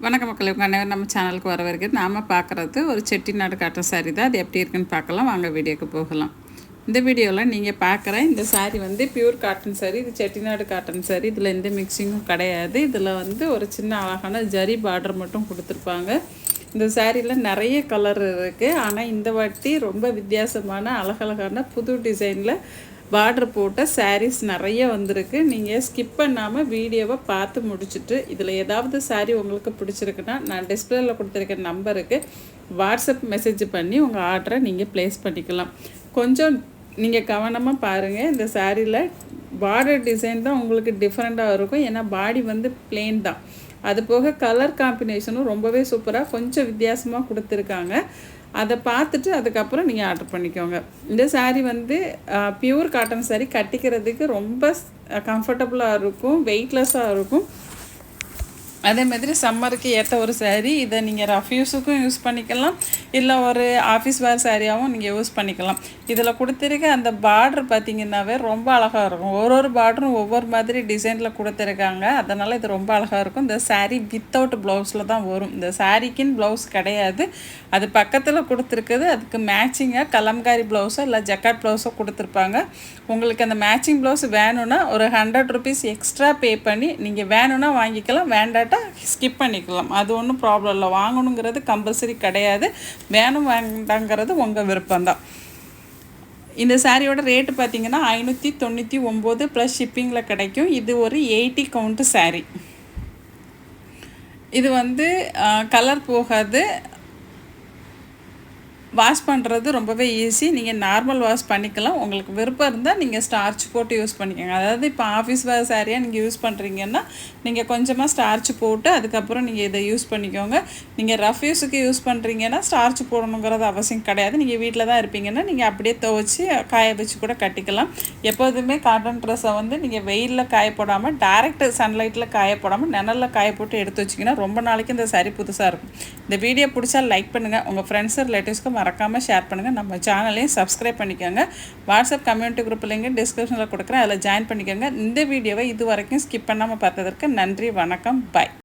வணக்கம் மக்களே, உங்கள் அனைவரும் நம்ம சேனலுக்கு வரவேற்கிறது. நாம் பார்க்குறது ஒரு செட்டிநாடு காட்டன் சாரீ தான். அது எப்படி இருக்குன்னு பார்க்கலாம். வாங்க வீடியோக்கு போகலாம். இந்த வீடியோவில் நீங்கள் பார்க்குற இந்த சாரீ வந்து பியூர் காட்டன் சாரீ. இது செட்டிநாடு காட்டன் சாரீ. இதில் எந்த மிக்சிங்கும் கிடையாது. இதில் வந்து ஒரு சின்ன அழகான ஜரி பார்டர் மட்டும் கொடுத்துருப்பாங்க. இந்த சாரியில் நிறைய கலர் இருக்குது. ஆனால் இந்த வாட்டி ரொம்ப வித்தியாசமான அழகழகான புது டிசைனில் பார்டர் போட்ட சாரீஸ் நிறைய வந்திருக்கு. நீங்கள் ஸ்கிப் பண்ணாமல் வீடியோவை பார்த்து முடிச்சுட்டு இதில் ஏதாவது சாரீ உங்களுக்கு பிடிச்சிருக்குன்னா நான் டிஸ்பிளேயில் கொடுத்துருக்க நம்பருக்கு வாட்ஸ்அப் மெசேஜ் பண்ணி உங்கள் ஆர்டரை நீங்கள் ப்ளேஸ் பண்ணிக்கலாம். கொஞ்சம் நீங்கள் கவனமாக பாருங்கள். இந்த சாரியில் பார்டர் டிசைன் தான் உங்களுக்கு டிஃப்ரெண்ட்டாக இருக்கும். ஏன்னா பாடி வந்து பிளெயின் தான். அது போக கலர் காம்பினேஷனும் ரொம்பவே சூப்பராக கொஞ்சம் வித்தியாசமாக கொடுத்துருக்காங்க. அதை பார்த்துட்டு அதுக்கப்புறம் நீங்கள் ஆர்டர் பண்ணிக்கோங்க. இந்த சாரீ வந்து பியூர் காட்டன் சாரீ. கட்டிக்கிறதுக்கு ரொம்ப கம்ஃபர்டபுளாக இருக்கும், வெயிட்லெஸ்ஸாக இருக்கும். அதே மாதிரி சம்மருக்கு ஏற்ற ஒரு சாரீ. இதை நீங்கள் ரஃப் யூஸுக்கும் யூஸ் பண்ணிக்கலாம், இல்லை ஒரு ஆஃபீஸ் வேர் சாரியாகவும் நீங்கள் யூஸ் பண்ணிக்கலாம். இதில் கொடுத்துருக்க அந்த பார்டர் பார்த்திங்கன்னாவே ரொம்ப அழகாக இருக்கும். ஒரு பார்டரும் ஒவ்வொரு மாதிரி டிசைனில் கொடுத்துருக்காங்க. அதனால் இது ரொம்ப அழகாக இருக்கும். இந்த சாரீ வித்தவுட் ப்ளவுஸில் தான் வரும். இந்த சாரீக்குன்னு ப்ளவுஸ் கிடையாது. அது பக்கத்தில் கொடுத்துருக்குது. அதுக்கு மேட்சிங்காக கலம்காரி ப்ளவுஸோ இல்லை ஜக்காட் ப்ளவுஸோ கொடுத்துருப்பாங்க. உங்களுக்கு அந்த மேட்சிங் ப்ளவுஸ் வேணும்னா ஒரு 100 rupees எக்ஸ்ட்ரா பே பண்ணி நீங்கள் வேணும்னா வாங்கிக்கலாம், வேண்டாம் ஸ்கிப் பண்ணிக்கலாம். அது ஒன்றும் ப்ராப்ளம் இல்லை. வாங்கணுங்கிறது கம்பல்சரி கிடையாது. வேணும் வேண்டாங்கிறது உங்கள் விருப்பம்தான். இந்த சாரியோட ரேட்டு பார்த்தீங்கன்னா 599 ப்ளஸ் ஷிப்பிங்கில் கிடைக்கும். இது ஒரு 80 கவுண்ட் சாரீ. இது வந்து கலர் போகாது. வாஷ் பண்ணுறது ரொம்பவே ஈஸி. நீங்கள் நார்மல் வாஷ் பண்ணிக்கலாம். உங்களுக்கு விருப்பம் இருந்தால் நீங்கள் ஸ்டார்ச் போட்டு யூஸ் பண்ணிக்கோங்க. அதாவது இப்போ ஆஃபீஸ் வேர் சாரியாக நீங்கள் யூஸ் பண்ணுறீங்கன்னா நீங்கள் கொஞ்சமாக ஸ்டார்ச் போட்டு அதுக்கப்புறம் நீங்கள் இதை யூஸ் பண்ணிக்கோங்க. நீங்கள் ரஃப் யூஸுக்கு யூஸ் பண்ணுறீங்கன்னா ஸ்டார்ச் போடணுங்கிறது அவசியம் கிடையாது. நீங்கள் வீட்டில் தான் இருப்பீங்கன்னா நீங்கள் அப்படியே துவைச்சி காய வச்சு கூட கட்டிக்கலாம். எப்போதுமே காட்டன் ட்ரெஸ்ஸை வந்து நீங்கள் வெயிலில் காய போடாமல் டைரெக்ட் சன்லைட்டில் காய போடாமல் நிழலில் காய போட்டு எடுத்து வச்சிங்கன்னா ரொம்ப நாளைக்கு இந்த சாரீ புதுசாக இருக்கும். இந்த வீடியோ பிடிச்சா லைக் பண்ணுங்கள். உங்கள் ஃப்ரெண்ட்ஸு ரிலேட்டிவ்ஸ்க்கு மறக்காமல் ஷேர் பண்ணுங்கள். நம்ம சேனலையும் சப்ஸ்கிரைப் பண்ணிக்கோங்க. வாட்ஸ்அப் கம்யூனிட்டி குரூப் லிங்க் டிஸ்கிரிப்ஷனில் கொடுக்குறேன், அதில் ஜாயின் பண்ணிக்கோங்க. இந்த வீடியோவை இது வரைக்கும் ஸ்கிப் பண்ணாமல் பார்த்ததற்கு நன்றி. வணக்கம். பாய்.